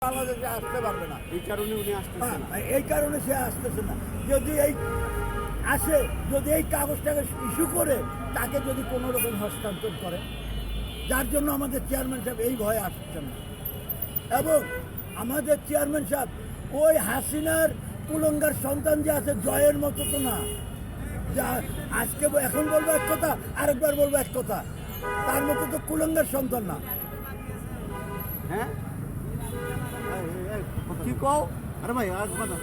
বাংলাদেশে আসতে পারবে না। এই কারণে উনি আসতেছেন না। এই কারণে সে আসতেছে না। যদি এই আসে, যদি এই কাগজটাকে ইস্যু করে তাকে যদি কোনো রকম হস্তান্তর করে, যার জন্য আমাদের চেয়ারম্যান সাহেব এই ভয়ে আসছেন না। এবং আমাদের চেয়ারম্যান সাহেব ওই হাসিনার কুলঙ্গার সন্তান যে আছে জয়ের মতো তো না, যা আজকে এখন বলবো এক কথা, আরেকবার বলবো এক কথা, তার মতো তো কুলঙ্গার সন্তান না। হ্যাঁ কি কও? আরে ভাই আর কথা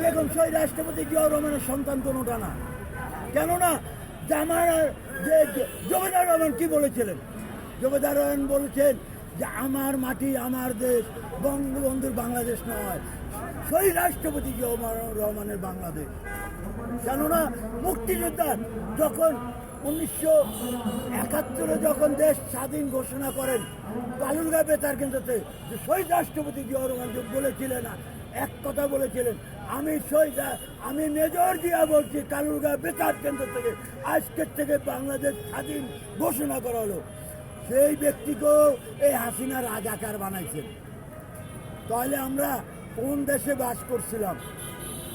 দেখুন, সেই রাষ্ট্রপতি জিয়াউর রহমানের সন্তান কোনোটা না। কেননা জামার যে জবেদার রহমান কি বলেছিলেন? জবেদার রহমান বলেছেন যে আমার মাটি আমার দেশ, বঙ্গবন্ধুর বাংলাদেশ নয়, সেই রাষ্ট্রপতি জিয়াউর রহমানের বাংলাদেশ। কেননা মুক্তিযোদ্ধা যখন 1971 যখন দেশ স্বাধীন ঘোষণা করেন কালুরগাঁ বেতার কেন্দ্রতে, যে শহীদ রাষ্ট্রপতি জিয়াউর রহমান বলেছিলেন, এক কথা বলেছিলেন, আমি মেজর জিয়া বলছি কালুরগাঁ বেতার কেন্দ্র থেকে, আজকের থেকে বাংলাদেশ স্বাধীন ঘোষণা করা হলো। সেই ব্যক্তিকেও এই হাসিনা রাজাকার বানাইছেন। তাহলে আমরা কোন দেশে বাস করছিলাম?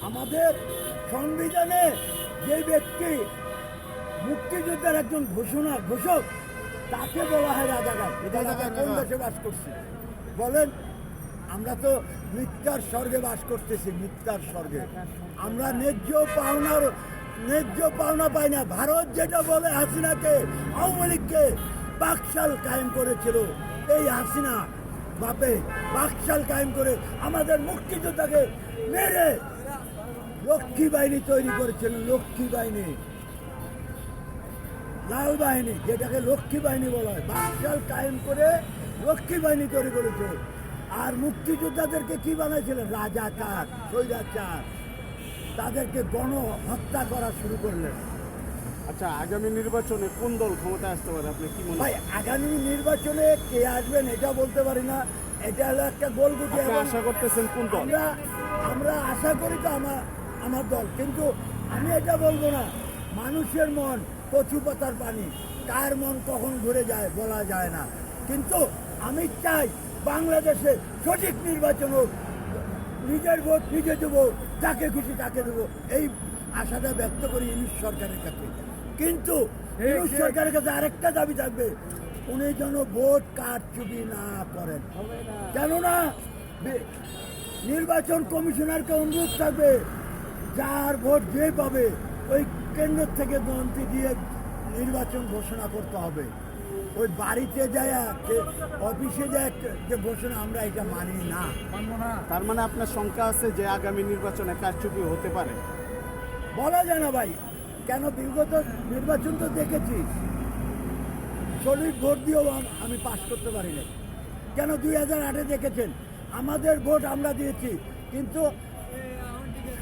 আমাদের সংবিধানে যে ব্যক্তি মুক্তিযুদ্ধের একজন ঘোষক, তাকে বলা হয় রাজাকার। রাজাকার কোন দেশে বাস করছি বলেন? আমরা তো মিথ্যার স্বর্গে বাস করতেছি, মিথ্যার স্বর্গে। আমরা ন্যায্য পাওনা পাই না। ভারত যেটা বলে হাসিনাকে, আওয়ামী লীগকে বাকশাল কায়েম করেছিল, এই হাসিনা বাপে বাকশাল কায়েম করে আমাদের মুক্তিযোদ্ধাকে মেরে লক্ষ্মী বাহিনী তৈরি করেছিল। লক্ষ্মী বাহিনী, লাল বাহিনী, যেটাকে লক্ষ্মী বাহিনী বলা হয়, বাকশাল কায়েম করে লক্ষ্মী বাহিনী তৈরি করেছে। আর মুক্তিযোদ্ধাদেরকে কি বানাইছিলেন? রাজাকার, স্বৈরাচার। তাদেরকে গণহত্যা করা শুরু করলেন। আচ্ছা, আগামী নির্বাচনে কোন দল ক্ষমতায় আসতে পারে আপনি কি মনে ভাই, হয়? আগামী নির্বাচনে কে আসবেন এটা বলতে পারি না। এটা হলো একটা গোলগুটি। আশা করতেছেন কোন দল? আমরা আশা করি তো আমার দল, কিন্তু আমি এটা বলবো না। মানুষের মন কচু পাতার পানি, কার মন কখন ঘুরে যায় বলা যায় না। কিন্তু আমি চাই বাংলাদেশে সঠিক নির্বাচন হোক, নিজের ভোট নিজে দেবো, যাকে খুশি তাকে দেবো, এই আশাটা ব্যক্ত করি ইউনিশ সরকারের কাছে। কিন্তু ইউনিশ সরকারের কাছে আরেকটা দাবি থাকবে, উনি যেন ভোট কারচুপি না করেন। কেননা নির্বাচন কমিশনারকে অনুরোধ থাকবে, যার ভোট যে পাবে ওই কেন্দ্র থেকে মন্ত্রী দিয়ে নির্বাচন ঘোষণা করতে হবে। ওই বাড়িতে যায়, অফিসে যায় যে ঘোষণা, আমরা এটা মানি না। তার মানে আপনার শঙ্কা আছে যে আগামী নির্বাচনে কারচুপি হতে পারে? বলা যায় না ভাই। কেন? বিগত নির্বাচন তো দেখেছি, সলিড ভোট দিয়েও আমি পাস করতে পারি না। কেন? 2008-এ দেখেছেন, আমাদের ভোট আমরা দিয়েছি, কিন্তু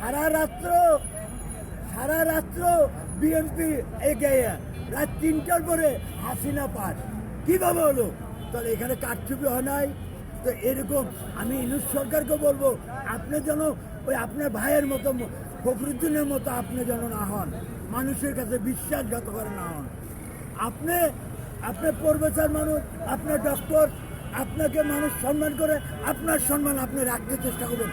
সারা রাত্র বিএনপি এগিয়ে, রাত 3টার পরে হাসিনা পাস। কিভাবে হলো? তাহলে এখানে কারচুপি হয় নাই তো? এরকম আমি ইউনিশ সরকারকে বলবো, আপনি যেন ওই আপনার ভাইয়ের মতো ফখরুদ্দিনের মতো আপনি যেন না হন, মানুষের কাছে বিশ্বাসঘাত করে না হন। আপনি প্রফেসর মানুষ, আপনার ডক্টর, আপনাকে মানুষ সম্মান করে, আপনার সম্মান আপনি রাখতে চেষ্টা করবেন।